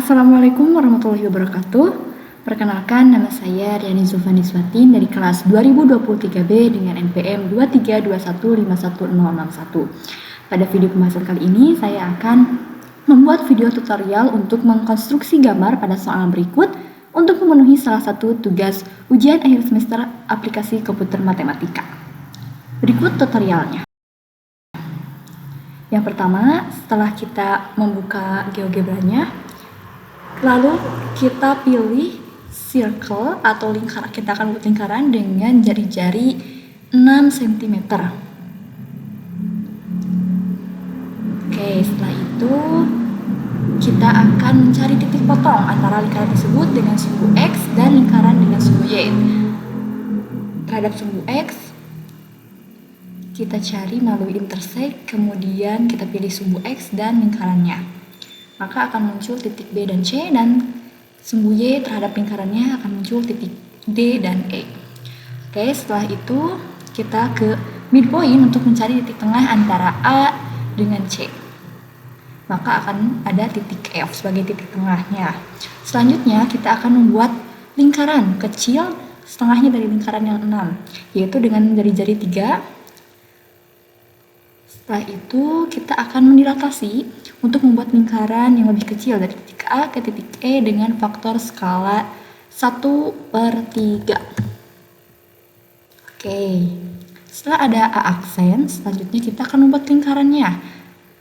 Assalamualaikum warahmatullahi wabarakatuh. Perkenalkan, nama saya Riani Zulfani Swatin dari kelas 2023B dengan NPM 232151061. Pada video pembahasan kali ini, saya akan membuat video tutorial untuk mengkonstruksi gambar pada soal berikut untuk memenuhi salah satu tugas ujian akhir semester aplikasi komputer matematika. Berikut tutorialnya. Yang pertama, setelah kita membuka GeoGebra-nya, lalu kita pilih circle atau lingkaran. Kita akan buat lingkaran dengan jari-jari 6 cm. Oke, setelah itu kita akan mencari titik potong antara lingkaran tersebut dengan sumbu X dan lingkaran dengan sumbu Y. Terhadap sumbu X, kita cari melalui intersect, kemudian kita pilih sumbu X dan lingkarannya. Maka akan muncul titik B dan C, dan sumbu Y terhadap lingkarannya akan muncul titik D dan E. Oke, setelah itu kita ke midpoint untuk mencari titik tengah antara A dengan C. Maka akan ada titik F sebagai titik tengahnya. Selanjutnya kita akan membuat lingkaran kecil setengahnya dari lingkaran yang 6, yaitu dengan jari-jari 3. Setelah itu kita akan mendilatasi untuk membuat lingkaran yang lebih kecil dari titik A ke titik E dengan faktor skala 1/3. Oke, setelah ada A aksen, selanjutnya kita akan membuat lingkarannya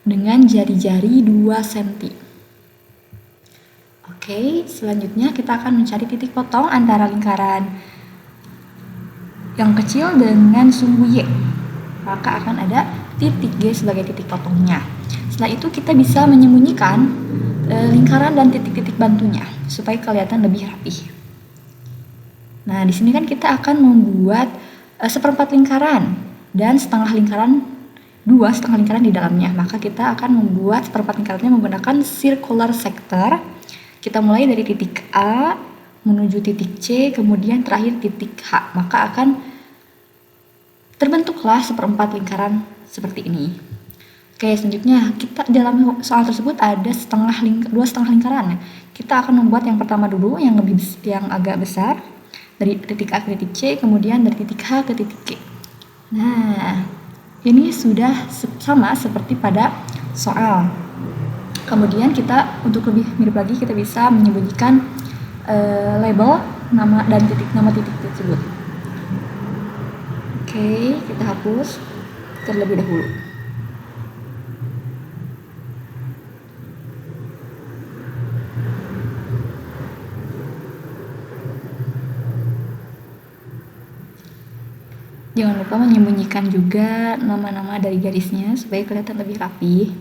dengan jari-jari 2 cm. Oke, selanjutnya kita akan mencari titik potong antara lingkaran yang kecil dengan sumbu Y. Maka akan ada titik G sebagai titik potongnya. Setelah itu kita bisa menyembunyikan lingkaran dan titik-titik bantunya supaya kelihatan lebih rapi. Nah, di sini kan kita akan membuat seperempat lingkaran dan setengah lingkaran di dalamnya. Maka kita akan membuat seperempat lingkarannya menggunakan circular sector. Kita mulai dari titik A menuju titik C, kemudian terakhir titik H. Maka akan terbentuklah seperempat lingkaran seperti ini. Oke, selanjutnya kita dalam soal tersebut ada dua setengah lingkaran. Kita akan membuat yang pertama dulu yang agak besar dari titik A ke titik C, kemudian dari titik H ke titik G. Nah, ini sudah sama seperti pada soal. Kemudian kita untuk lebih mirip lagi kita bisa menyembunyikan label nama titik tersebut. Oke, kita hapus terlebih dahulu. Jangan lupa menyembunyikan juga nama-nama dari garisnya supaya kelihatan lebih rapi.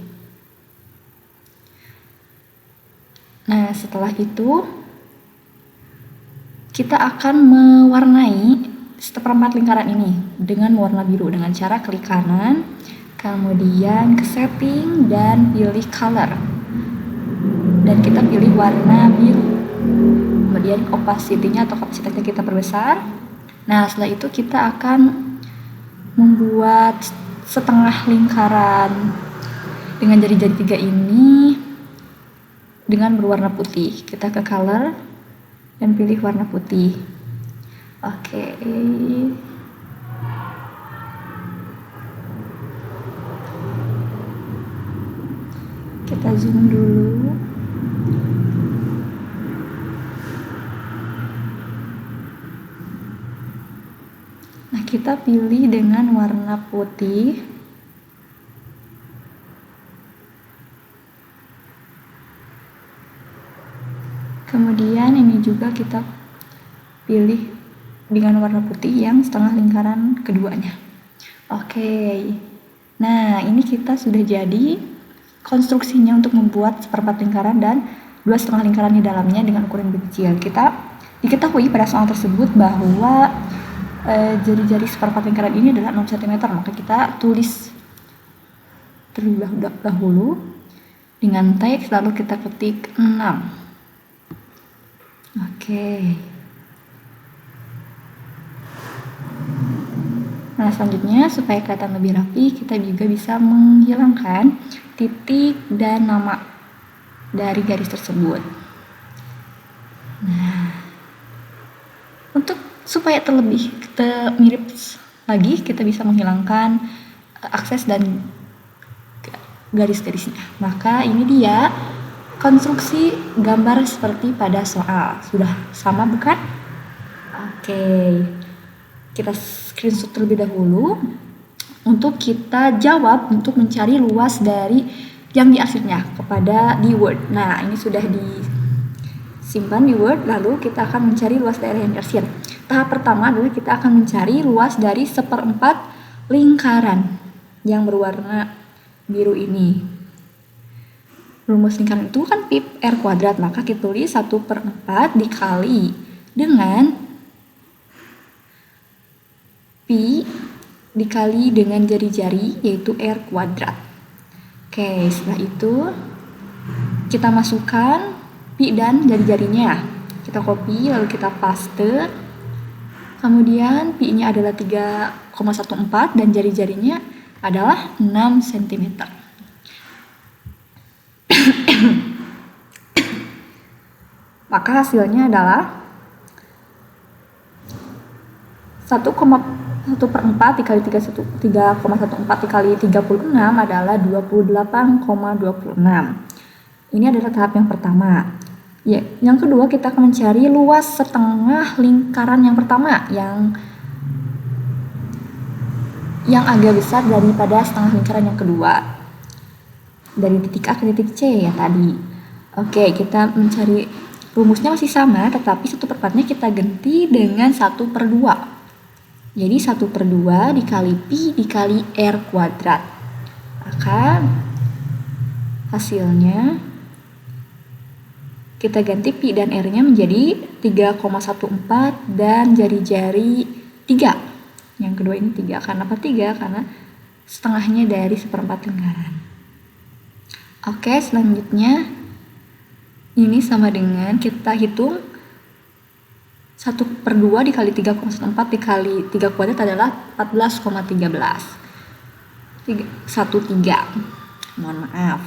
Nah, setelah itu kita akan mewarnai seperempat lingkaran ini dengan warna biru dengan cara klik kanan, kemudian ke setting dan pilih color, dan kita pilih warna biru. Kemudian opacity-nya atau kapasitasnya kita perbesar. Nah, setelah itu kita akan membuat setengah lingkaran dengan jari-jari 3 ini dengan berwarna putih. Kita ke color dan pilih warna putih. Oke. Kita zoom dulu. Nah, kita pilih dengan warna putih. Kemudian ini juga kita pilih dengan warna putih yang setengah lingkaran keduanya. Oke. Nah, ini kita sudah jadi konstruksinya untuk membuat seperempat lingkaran dan dua setengah lingkaran di dalamnya dengan ukuran lebih kecil. Kita diketahui pada soal tersebut bahwa jari-jari seperempat lingkaran ini adalah 6 cm, maka kita tulis terlebih dahulu dengan teks, lalu kita ketik 6. Oke. Nah, selanjutnya supaya kelihatan lebih rapi, kita juga bisa menghilangkan titik dan nama dari garis tersebut. Untuk supaya terlebih mirip lagi, kita bisa menghilangkan akses dan garis-garisnya. Maka ini dia konstruksi gambar seperti pada soal. Sudah sama bukan? Oke, kita screenshot terlebih dahulu untuk kita jawab untuk mencari luas dari yang diarsirnya di Word. Nah, ini sudah disimpan di Word, lalu kita akan mencari luas daerah yang diarsir. Tahap pertama adalah kita akan mencari luas dari 1/4 lingkaran yang berwarna biru ini. Rumus lingkaran itu kan pi r kuadrat, maka kita tulis 1/4 dikali dengan pi dikali dengan jari-jari, yaitu r kuadrat. Oke, setelah itu kita masukkan pi dan jari-jarinya. Kita copy lalu kita paste. Kemudian pi-nya adalah 3,14 dan jari-jarinya adalah 6 cm. Maka hasilnya adalah 1,4 dikali 3,14 dikali 36 adalah 28,26. Ini adalah tahap yang pertama. Ya, yang kedua kita akan mencari luas setengah lingkaran yang pertama yang agak besar daripada setengah lingkaran yang kedua. Dari titik A ke titik C ya tadi. Oke, kita mencari rumusnya masih sama, tetapi 1/4-nya kita ganti dengan 1/2. Jadi 1/2 dikali pi dikali r kuadrat. Maka hasilnya kita ganti pi dan r-nya menjadi 3,14 dan jari-jari 3. Yang kedua ini 3. Kenapa 3? Karena setengahnya dari 1/4 lingkaran. Oke, selanjutnya ini sama dengan kita hitung 1/2 dikali 3,14 dikali 3 kuadrat adalah 14,13. 13. Mohon maaf.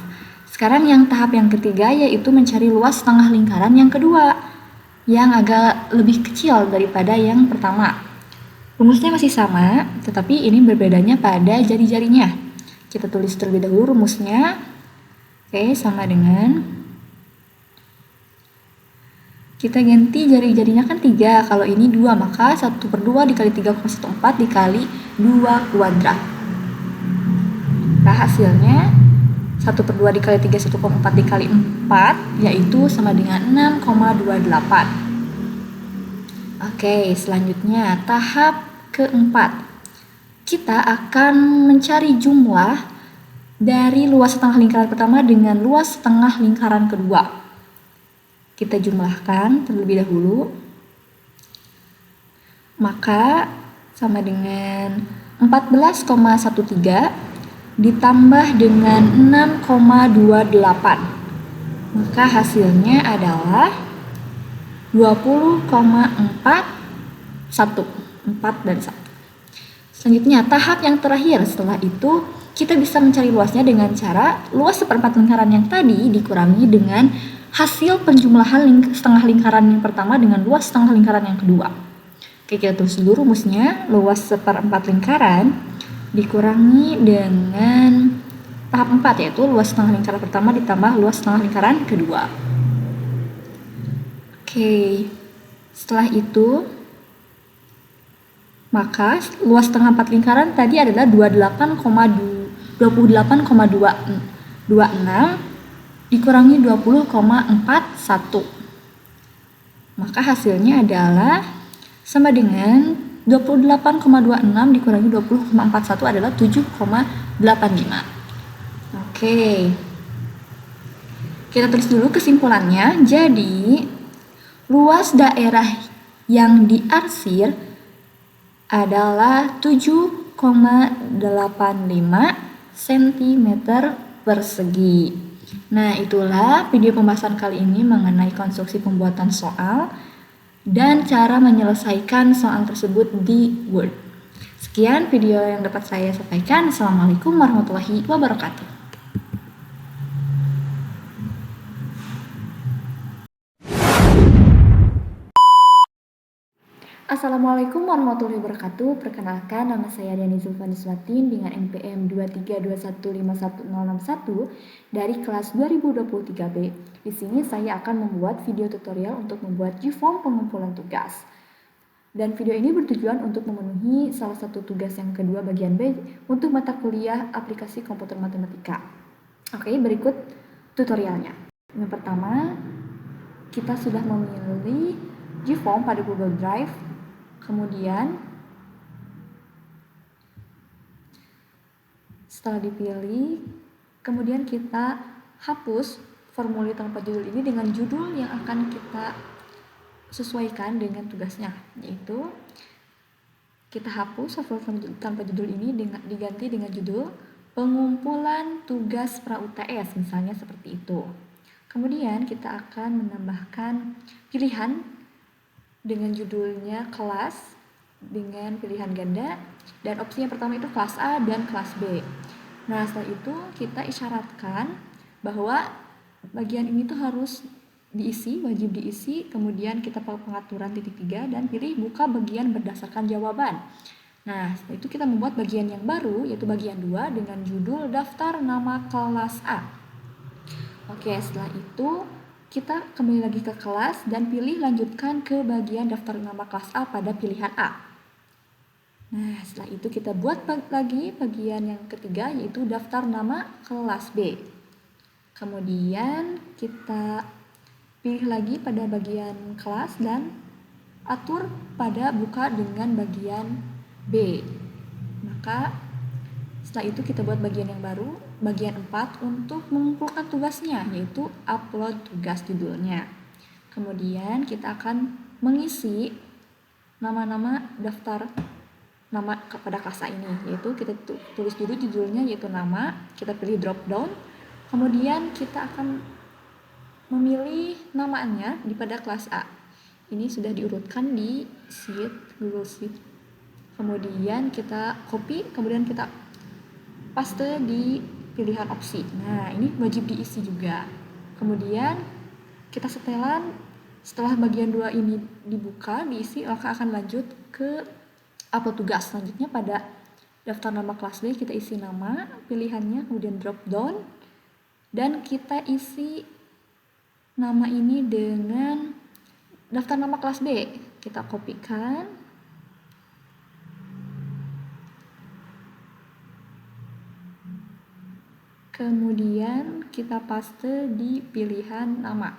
Sekarang yang tahap yang ketiga yaitu mencari luas setengah lingkaran yang kedua yang agak lebih kecil daripada yang pertama. Rumusnya masih sama, tetapi ini berbedanya pada jari-jarinya. Kita tulis terlebih dahulu rumusnya. Oke, sama dengan kita ganti jari-jarinya kan 3, kalau ini 2, maka 1/2 dikali 3,14 dikali 2 kuadrat. Nah, hasilnya 1/2 dikali 3,14 dikali 4, yaitu sama dengan 6,28. Oke, selanjutnya tahap keempat. Kita akan mencari jumlah dari luas setengah lingkaran pertama dengan luas setengah lingkaran kedua. Kita jumlahkan terlebih dahulu. Maka sama dengan 14,13 ditambah dengan 6,28. Maka hasilnya adalah 20,41. 4 dan 1. Selanjutnya tahap yang terakhir. Setelah itu kita bisa mencari luasnya dengan cara luas 1/4 lingkaran yang tadi dikurangi dengan hasil penjumlahan setengah lingkaran yang pertama dengan luas setengah lingkaran yang kedua. Oke, kita tulis dulu rumusnya. Luas 1/4 lingkaran dikurangi dengan tahap 4, yaitu luas setengah lingkaran pertama ditambah luas setengah lingkaran kedua. Oke, setelah itu maka luas setengah 4 lingkaran tadi adalah 28,26 dikurangi 20,41. Maka hasilnya adalah sama dengan 28,26 dikurangi 20,41 adalah 7,85. Oke. Kita tulis dulu kesimpulannya. Jadi, luas daerah yang diarsir adalah 7,85 cm persegi. Nah, itulah video pembahasan kali ini mengenai konstruksi pembuatan soal dan cara menyelesaikan soal tersebut di Word. Sekian video yang dapat saya sampaikan. Assalamualaikum warahmatullahi wabarakatuh. Assalamualaikum warahmatullahi wabarakatuh. Perkenalkan, nama saya Diani Zulfani Swatin dengan NPM 232215161 dari kelas 2023B. Di sini saya akan membuat video tutorial untuk membuat G-form pengumpulan tugas. Dan video ini bertujuan untuk memenuhi salah satu tugas yang kedua bagian B untuk mata kuliah aplikasi komputer matematika. Oke, berikut tutorialnya. Yang pertama, kita sudah memilih G-form pada Google Drive. Kemudian setelah dipilih, kemudian kita hapus formulir tanpa judul ini dengan judul yang akan kita sesuaikan dengan tugasnya, yaitu kita hapus formulir tanpa judul ini diganti dengan judul pengumpulan tugas pra-UTS, misalnya seperti itu. Kemudian kita akan menambahkan pilihan dengan judulnya kelas dengan pilihan ganda, dan opsi yang pertama itu kelas A dan kelas B. Nah, setelah itu kita isyaratkan bahwa bagian ini tuh harus diisi, wajib diisi, kemudian kita pakai pengaturan titik 3 dan pilih buka bagian berdasarkan jawaban. Nah, setelah itu kita membuat bagian yang baru, yaitu bagian 2 dengan judul daftar nama kelas A. Oke, setelah itu kita kembali lagi ke kelas dan pilih lanjutkan ke bagian daftar nama kelas A pada pilihan A. Nah, setelah itu kita buat lagi bagian yang ketiga, yaitu daftar nama kelas B. Kemudian kita pilih lagi pada bagian kelas dan atur pada buka dengan bagian B. Maka setelah itu kita buat bagian yang baru, bagian 4 untuk mengumpulkan tugasnya, yaitu upload tugas judulnya. Kemudian kita akan mengisi nama-nama daftar nama kepada kelas A ini, yaitu kita tulis dulu judulnya yaitu nama, kita pilih drop down, kemudian kita akan memilih namanya di pada kelas A. Ini sudah diurutkan di sheet Google Sheet. Kemudian kita copy, kemudian kita paste di pilihan opsi. Nah, ini wajib diisi juga. Kemudian kita setelan, setelah bagian 2 ini dibuka, diisi, maka akan lanjut ke upload tugas. Selanjutnya pada daftar nama kelas B kita isi nama, pilihannya, kemudian drop down, dan kita isi nama ini dengan daftar nama kelas B. Kita kopikan, kemudian kita paste di pilihan nama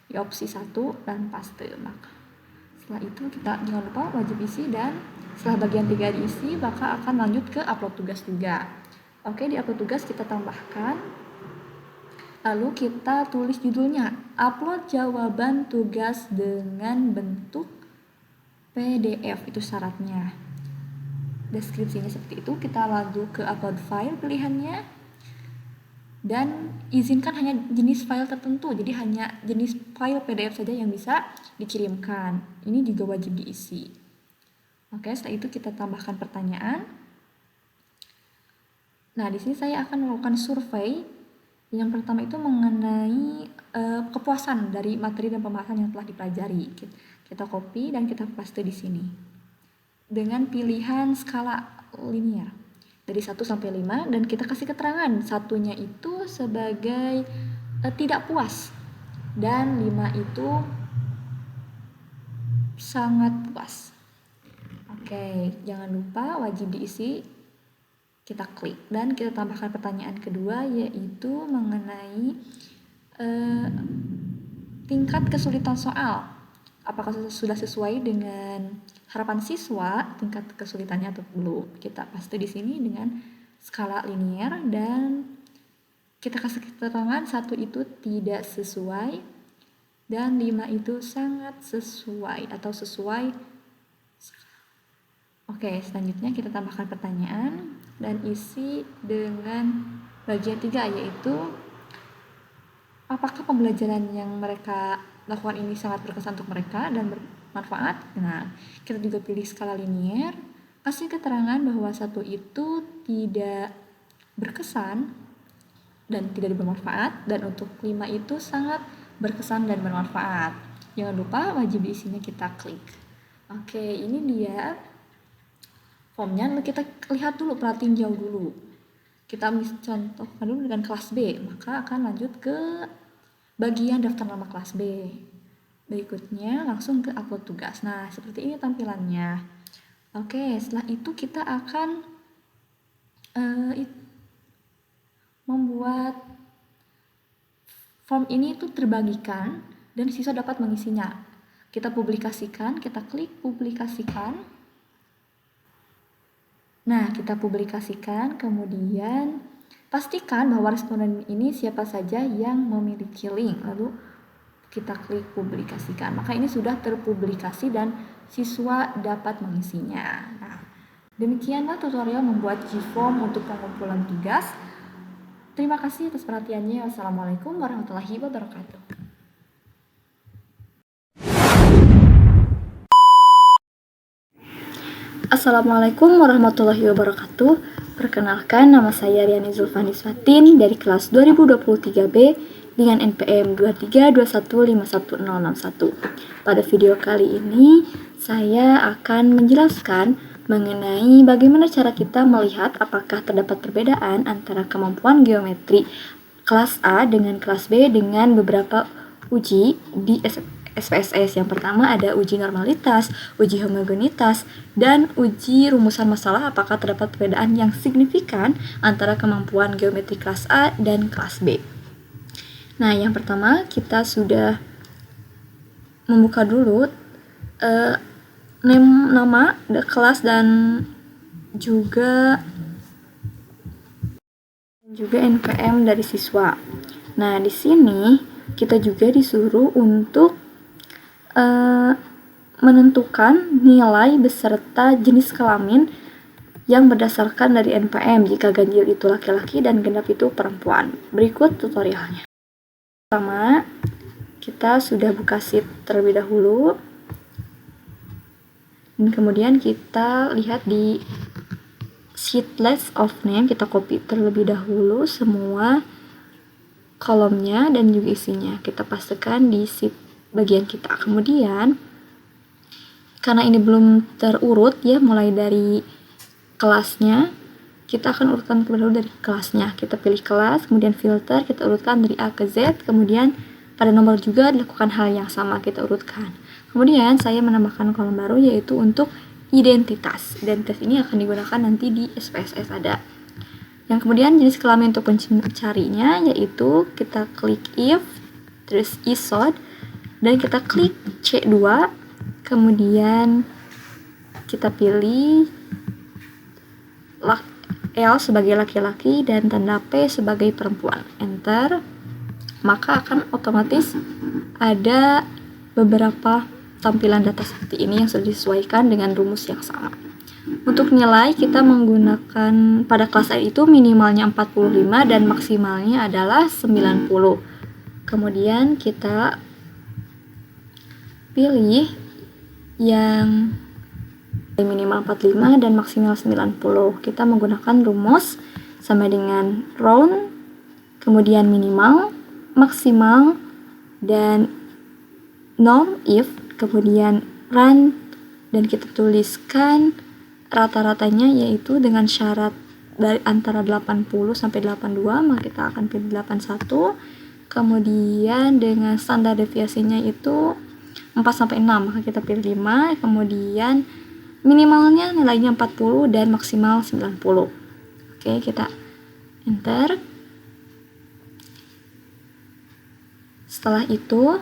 di opsi 1 dan paste. Maka setelah itu kita jangan lupa wajib isi, dan setelah bagian 3 diisi maka akan lanjut ke upload tugas juga. Oke, di upload tugas kita tambahkan, lalu kita tulis judulnya upload jawaban tugas dengan bentuk PDF, itu syaratnya. Deskripsinya seperti itu. Kita lanjut ke upload file pilihannya, dan izinkan hanya jenis file tertentu, jadi hanya jenis file PDF saja yang bisa dikirimkan. Ini juga wajib diisi. Oke, setelah itu kita tambahkan pertanyaan. Nah, di sini saya akan melakukan survei. Yang pertama itu mengenai kepuasan dari materi dan pembahasan yang telah dipelajari. Kita copy dan kita paste di sini dengan pilihan skala linear dari 1 sampai 5, dan kita kasih keterangan. Satunya itu sebagai tidak puas, dan 5 itu sangat puas. Oke, jangan lupa wajib diisi. Kita klik dan kita tambahkan pertanyaan kedua, yaitu mengenai tingkat kesulitan soal. Apakah sudah sesuai dengan harapan siswa tingkat kesulitannya atau belum? Kita paste di sini dengan skala linear, dan kita kasih keterangan 1 itu tidak sesuai dan 5 itu sangat sesuai atau sesuai. Oke, selanjutnya kita tambahkan pertanyaan dan isi dengan bagian 3, yaitu apakah pembelajaran yang mereka lakukan ini sangat berkesan untuk mereka dan bermanfaat. Nah, kita juga pilih skala linear, kasih keterangan bahwa 1 itu tidak berkesan dan tidak bermanfaat, dan untuk 5 itu sangat berkesan dan bermanfaat. Jangan lupa wajib diisinya kita klik. Oke, ini dia formnya. Kita lihat dulu, perhatiin jauh dulu. Kita contohkan dulu dengan kelas B, maka akan lanjut ke bagian daftar nama kelas B. Berikutnya langsung ke upload tugas. Nah, seperti ini tampilannya. Oke, setelah itu kita akan membuat form ini itu terbagikan dan siswa dapat mengisinya. Kita publikasikan, kita klik publikasikan. Nah, kita publikasikan, kemudian pastikan bahwa responden ini siapa saja yang memiliki link. Lalu kita klik publikasikan. Maka ini sudah terpublikasi dan siswa dapat mengisinya. Nah, demikianlah tutorial membuat G-form untuk pengumpulan tugas. Terima kasih atas perhatiannya. Wassalamualaikum warahmatullahi wabarakatuh. Assalamualaikum warahmatullahi wabarakatuh. Perkenalkan, nama saya Riani Zulfanis Fatin dari kelas 2023B dengan NPM 2321516061. Pada video kali ini, saya akan menjelaskan mengenai bagaimana cara kita melihat apakah terdapat perbedaan antara kemampuan geometri kelas A dengan kelas B dengan beberapa uji di SPSS. Yang pertama ada uji normalitas, uji homogenitas, dan uji rumusan masalah apakah terdapat perbedaan yang signifikan antara kemampuan geometri kelas A dan kelas B. Nah, yang pertama kita sudah membuka dulu nama kelas dan juga NPM dari siswa. Nah, di sini kita juga disuruh untuk menentukan nilai beserta jenis kelamin yang berdasarkan dari NPM jika ganjil itu laki-laki dan genap itu perempuan. Berikut tutorialnya. Pertama, kita sudah buka sheet terlebih dahulu. Dan kemudian kita lihat di sheet list of name, kita copy terlebih dahulu semua kolomnya dan juga isinya. Kita pastekan di sheet bagian kita. Kemudian karena ini belum terurut ya, mulai dari kelasnya, kita akan urutkan terlebih dahulu dari kelasnya. Kita pilih kelas, kemudian filter, kita urutkan dari A ke Z, kemudian pada nomor juga dilakukan hal yang sama, kita urutkan. Kemudian saya menambahkan kolom baru yaitu untuk identitas. Identitas ini akan digunakan nanti di SPSS ada. Yang kemudian jenis kelamin untuk pencarinya yaitu kita klik if, terus isod, dan kita klik C2, kemudian kita pilih L sebagai laki-laki dan tanda P sebagai perempuan. Enter. Maka akan otomatis ada beberapa tampilan data seperti ini yang sudah disesuaikan dengan rumus yang sama. Untuk nilai kita menggunakan pada kelas A itu minimalnya 45 dan maksimalnya adalah 90. Kemudian kita pilih yang minimal 45 dan maksimal 90. Kita menggunakan rumus sama dengan round, kemudian minimal, maksimal, dan norm if, kemudian run, dan kita tuliskan rata-ratanya yaitu dengan syarat dari antara 80 sampai 82, maka kita akan pilih 81. Kemudian dengan standar deviasinya itu 4 sampai 6, maka kita pilih 5. Kemudian minimalnya nilainya 40 dan maksimal 90. Oke, kita enter. Setelah itu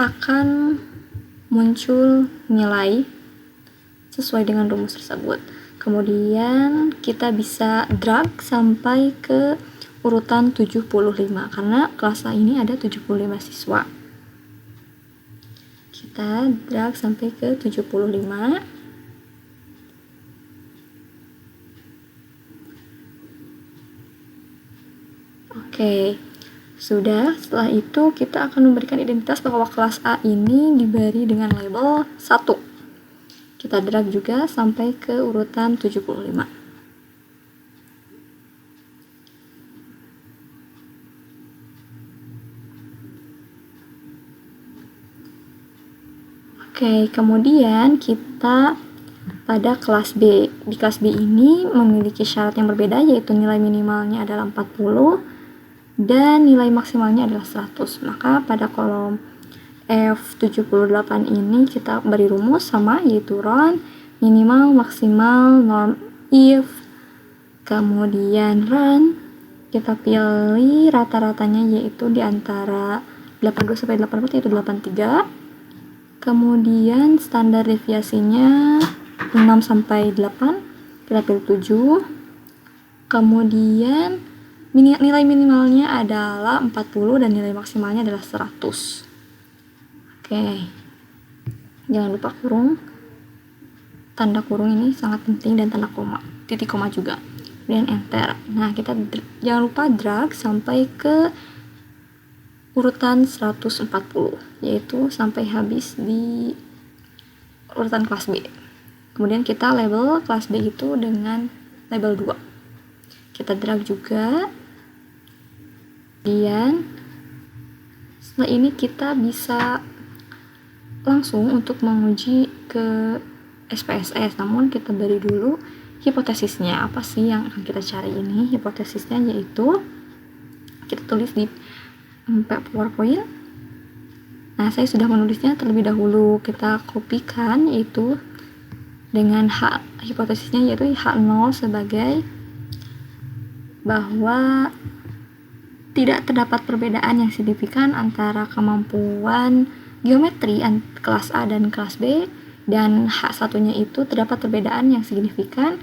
akan muncul nilai sesuai dengan rumus tersebut. Kemudian kita bisa drag sampai ke urutan 75 karena kelas A ini ada 75 siswa. Kita drag sampai ke 75. Oke. Sudah, setelah itu kita akan memberikan identitas bahwa kelas A ini diberi dengan label 1. Kita drag juga sampai ke urutan 75. Oke, kemudian kita pada kelas B. Di kelas B ini memiliki syarat yang berbeda, yaitu nilai minimalnya adalah 40 dan nilai maksimalnya adalah 100. Maka pada kolom F78 ini kita beri rumus sama, yaitu run, minimal, maksimal, norm, if, kemudian run, kita pilih rata-ratanya yaitu di antara 82 sampai 84 yaitu 83. Kemudian standar deviasinya 6 sampai 8, kita pilih 7. Kemudian nilai minimalnya adalah 40 dan nilai maksimalnya adalah 100. Oke. Jangan lupa kurung. Tanda kurung ini sangat penting dan tanda koma, titik koma juga. Kemudian enter. Nah, kita jangan lupa drag sampai ke urutan 140, yaitu sampai habis di urutan kelas B. Kemudian kita label kelas B itu dengan label 2. Kita drag juga. Kemudian setelah ini kita bisa langsung untuk menguji ke SPSS, namun kita beri dulu hipotesisnya. Apa sih yang akan kita cari ini? Hipotesisnya yaitu kita tulis di PowerPoint. Nah, saya sudah menulisnya terlebih dahulu. Kita kopikan, yaitu dengan hipotesisnya yaitu H0 sebagai bahwa tidak terdapat perbedaan yang signifikan antara kemampuan geometri kelas A dan kelas B, dan H1-nya itu terdapat perbedaan yang signifikan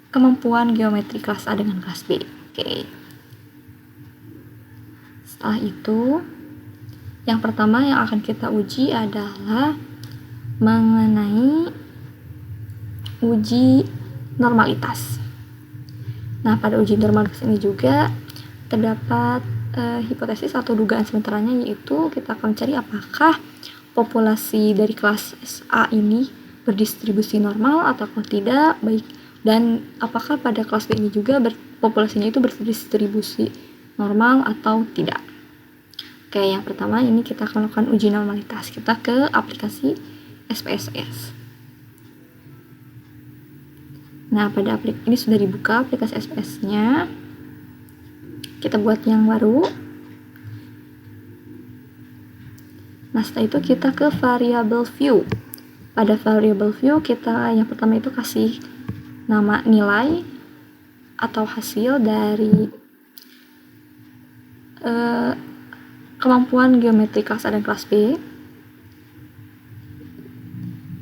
kemampuan geometri kelas A dengan kelas B. Oke. Setelah itu, yang pertama yang akan kita uji adalah mengenai uji normalitas. Nah, pada uji normalitas ini juga terdapat hipotesis atau dugaan sementaranya, yaitu kita akan mencari apakah populasi dari kelas A ini berdistribusi normal atau tidak, baik, dan apakah pada kelas B ini juga populasinya itu berdistribusi normal atau tidak. Oke, yang pertama ini kita akan lakukan uji normalitas. Kita ke aplikasi SPSS. Nah, pada ini sudah dibuka aplikasi SPSS-nya. Kita buat yang baru. Nah, setelah itu kita ke variable view. Pada variable view kita yang pertama itu kasih nama nilai atau hasil dari kemampuan geometri kelas A dan kelas B.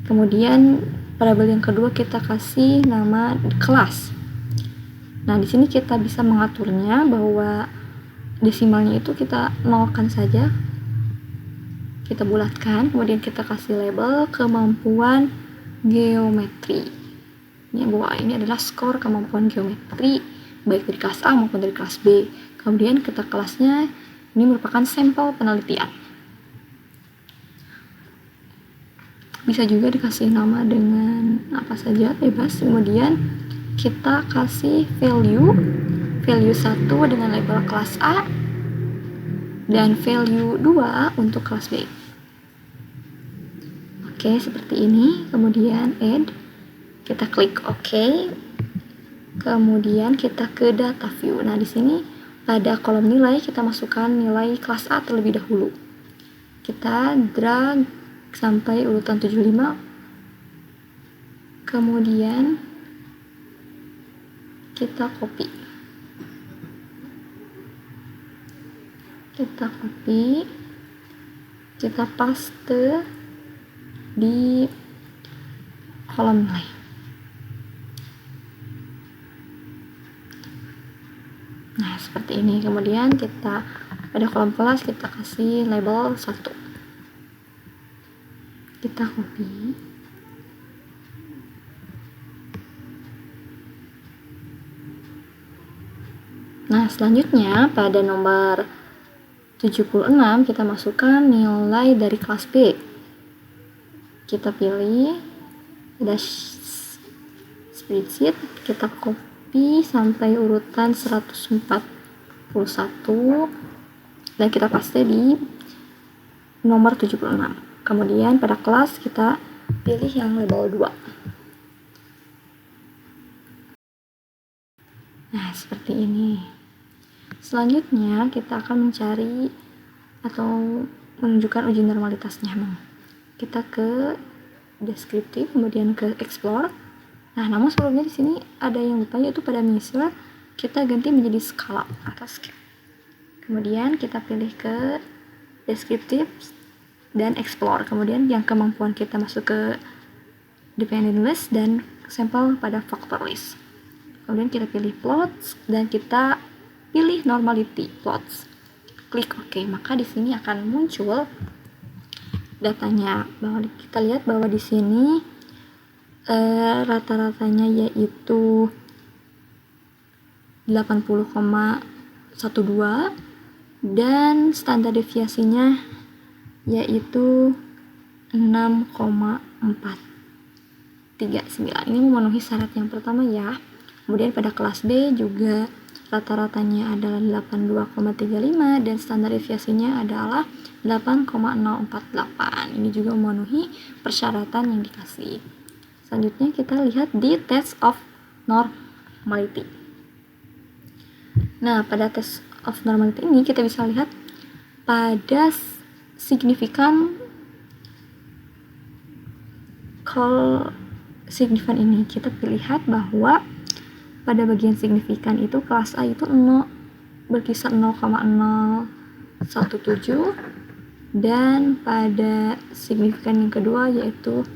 Kemudian variabel yang kedua kita kasih nama kelas. Nah, di sini kita bisa mengaturnya bahwa desimalnya itu kita nolkan saja. Kita bulatkan, kemudian kita kasih label kemampuan geometri. Ini bahwa ini adalah skor kemampuan geometri baik dari kelas A maupun dari kelas B. Kemudian kita kelasnya ini merupakan sampel penelitian. Bisa juga dikasih nama dengan apa saja, bebas. Kemudian kita kasih value 1 dengan label kelas A dan value 2 untuk kelas B. Oke, seperti ini. Kemudian add, kita klik OK. Kemudian kita ke data view. Nah, di sini pada kolom nilai kita masukkan nilai kelas A terlebih dahulu. Kita drag sampai urutan 75. Kemudian kita copy. Kita paste di kolom nilai. Nah, seperti ini. Kemudian kita pada kolom kelas kita kasih label 1. Kita copy. Nah, selanjutnya pada nomor 76 kita masukkan nilai dari kelas B. Kita pilih, ada spreadsheet, kita copy sampai urutan 141 dan kita paste di nomor 76. Kemudian pada kelas kita pilih yang label 2. Nah, seperti ini. Selanjutnya kita akan mencari atau menunjukkan uji normalitasnya. Kita ke deskriptif, kemudian ke explore. Nah, namun sebelumnya di sini ada yang lupa, yaitu pada measure kita ganti menjadi skala atau scale. Kemudian kita pilih ke deskriptif dan explore. Kemudian yang kemampuan kita masuk ke dependent list dan sampel pada factor list. Kemudian kita pilih plots dan kita pilih normality plots. Klik OK, maka di sini akan muncul datanya. Kita lihat bahwa di sini rata-ratanya yaitu 80,12 dan standar deviasinya yaitu 6,439. Ini memenuhi syarat yang pertama ya. Kemudian pada kelas B juga rata-ratanya adalah 82,35 dan standar deviasinya adalah 8,048. Ini juga memenuhi persyaratan yang dikasih. Selanjutnya kita lihat di test of normality. Nah, pada test of normality ini kita bisa lihat pada signifikan ini kita lihat bahwa pada bagian signifikan itu kelas A itu berkisar 0,017 dan pada signifikan yang kedua yaitu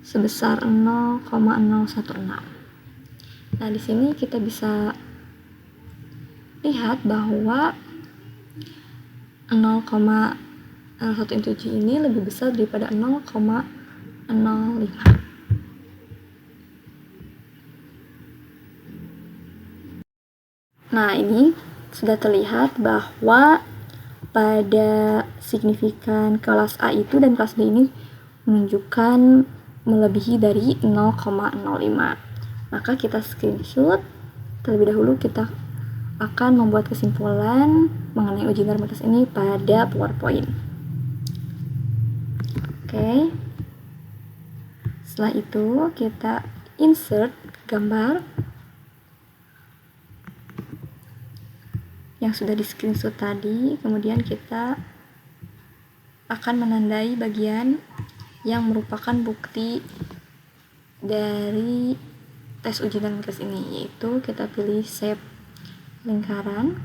sebesar 0,016. Nah, di sini kita bisa lihat bahwa 0,017 ini lebih besar daripada 0,05. Nah, ini sudah terlihat bahwa pada signifikan kelas A itu dan kelas B ini menunjukkan melebihi dari 0,05. Maka kita screenshot. Terlebih dahulu kita akan membuat kesimpulan mengenai uji normalitas ini pada PowerPoint. Oke. Setelah itu kita insert gambar yang sudah di screenshot tadi, kemudian kita akan menandai bagian yang merupakan bukti dari tes uji normalitas ini, yaitu kita pilih shape lingkaran,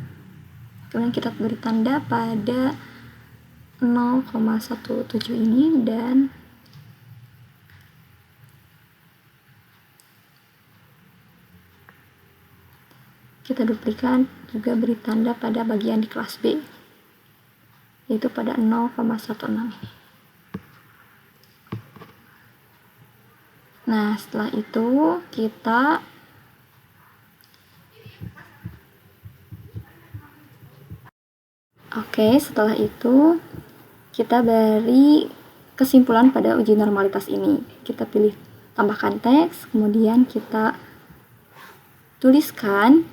kemudian kita beri tanda pada 0,17 ini dan kita duplikat juga beri tanda pada bagian di kelas B, yaitu pada 0,16 ini. Nah, setelah itu kita setelah itu kita beri kesimpulan pada uji normalitas ini. Kita pilih tambahkan teks, kemudian kita tuliskan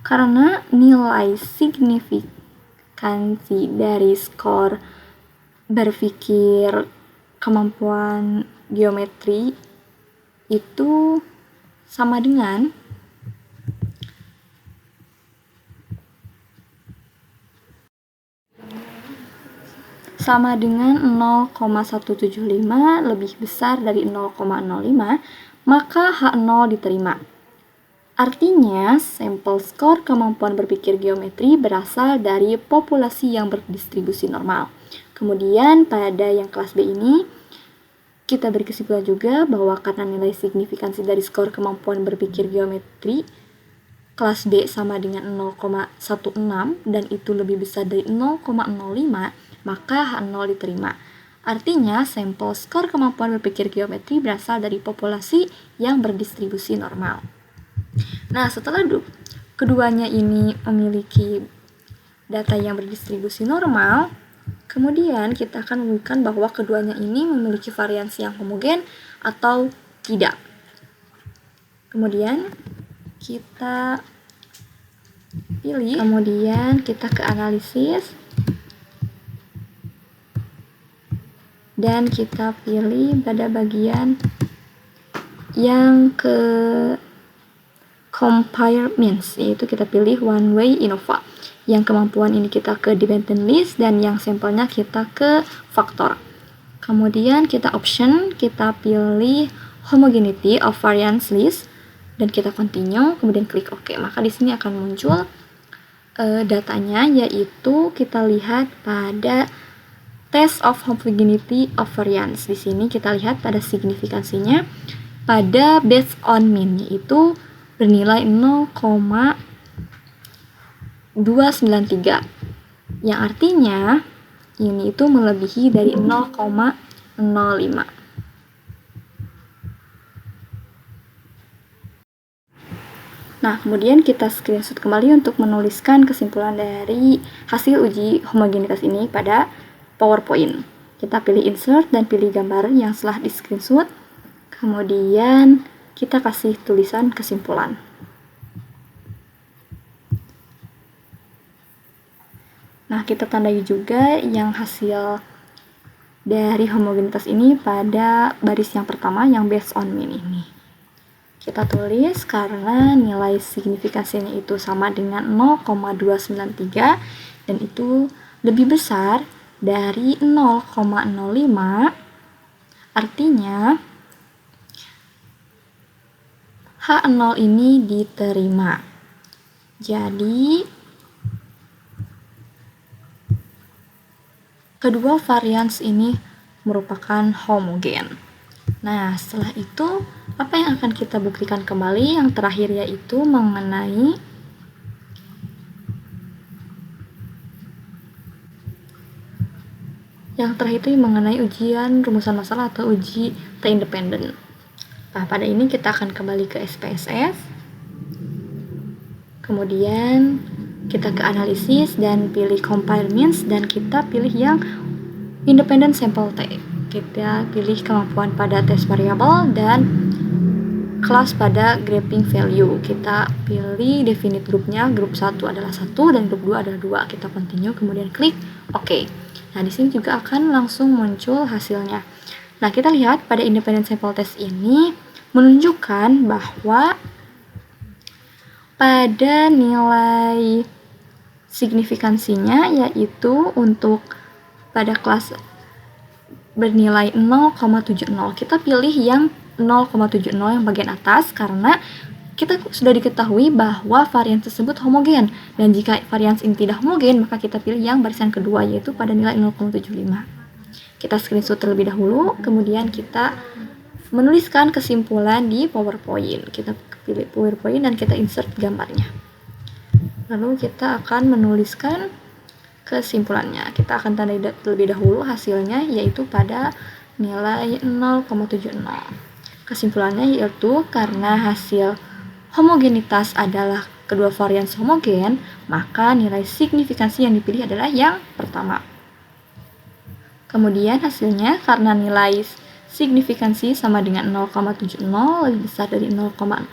karena nilai signifikansi dari skor berpikir kemampuan geometri itu sama dengan sama dengan 0,175 lebih besar dari 0,05, maka H0 diterima. Artinya, sampel skor kemampuan berpikir geometri berasal dari populasi yang berdistribusi normal. Kemudian pada yang kelas B ini, kita beri kesimpulan juga bahwa karena nilai signifikansi dari skor kemampuan berpikir geometri kelas B sama dengan 0,16 dan itu lebih besar dari 0,05, maka H0 diterima. Artinya, sampel skor kemampuan berpikir geometri berasal dari populasi yang berdistribusi normal. Nah, setelah keduanya ini memiliki data yang berdistribusi normal, kemudian kita akan menemukan bahwa keduanya ini memiliki variansi yang homogen atau tidak. Kemudian kita pilih, kemudian kita ke analisis, dan kita pilih pada bagian yang ke compare means, yaitu kita pilih one way Innova. Yang kemampuan ini kita ke dependent list dan yang sampelnya kita ke faktor. Kemudian kita option, kita pilih homogeneity of variance list dan kita continue, kemudian klik OK. Maka di sini akan muncul datanya, yaitu kita lihat pada test of homogeneity of variance. Di sini kita lihat pada signifikansinya pada based on mean, yaitu bernilai 0,293, yang artinya ini itu melebihi dari 0,05. Nah, kemudian kita screenshot kembali untuk menuliskan kesimpulan dari hasil uji homogenitas ini pada PowerPoint. Kita pilih insert dan pilih gambar yang setelah di screenshot. Kemudian kita kasih tulisan kesimpulan. Nah, kita tandai juga yang hasil dari homogenitas ini pada baris yang pertama yang based on mean ini. Kita tulis karena nilai signifikansinya itu sama dengan 0,293 dan itu lebih besar dari 0,05, artinya H0 ini diterima. Jadi kedua varians ini merupakan homogen. Nah, setelah itu apa yang akan kita buktikan kembali? Yang terakhir yaitu mengenai ujian rumusan masalah atau uji T-independent. Nah, pada ini kita akan kembali ke SPSS, kemudian kita ke analisis dan pilih compare means dan kita pilih yang independent sample T. Kita pilih kemampuan pada test variable dan kelas pada graphing value. Kita pilih definite grupnya, grup 1 adalah 1 dan grup 2 adalah 2. Kita continue, kemudian klik OK. Nah, di sini juga akan langsung muncul hasilnya. Nah, kita lihat pada independent sample test ini menunjukkan bahwa pada nilai signifikansinya yaitu untuk pada kelas bernilai 0,70. Kita pilih yang 0,70 yang bagian atas karena kita sudah diketahui bahwa varian tersebut homogen, dan jika varian ini tidak homogen maka kita pilih yang barisan kedua yaitu pada nilai 0,75. Kita screenshot terlebih dahulu, kemudian kita menuliskan kesimpulan di PowerPoint. Kita pilih PowerPoint dan kita insert gambarnya. Lalu kita akan menuliskan kesimpulannya. Kita akan tandai terlebih dahulu hasilnya yaitu pada nilai 0,70. Kesimpulannya yaitu karena hasil homogenitas adalah kedua varian homogen, maka nilai signifikansi yang dipilih adalah yang pertama. Kemudian hasilnya karena nilai signifikansi sama dengan 0,70 lebih besar dari 0,05,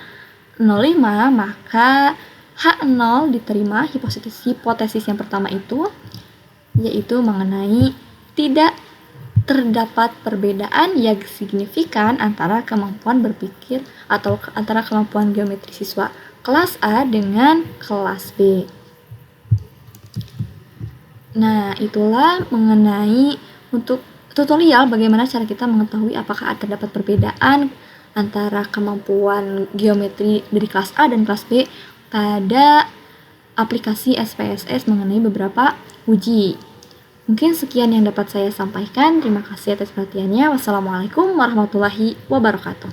maka H0 diterima. Hipotesis yang pertama itu yaitu mengenai tidak terdapat perbedaan yang signifikan antara kemampuan berpikir atau antara kemampuan geometri siswa kelas A dengan kelas B. Nah, itulah mengenai untuk tutorial bagaimana cara kita mengetahui apakah terdapat perbedaan antara kemampuan geometri dari kelas A dan kelas B pada aplikasi SPSS mengenai beberapa uji. Mungkin sekian yang dapat saya sampaikan. Terima kasih atas perhatiannya. Wassalamualaikum warahmatullahi wabarakatuh.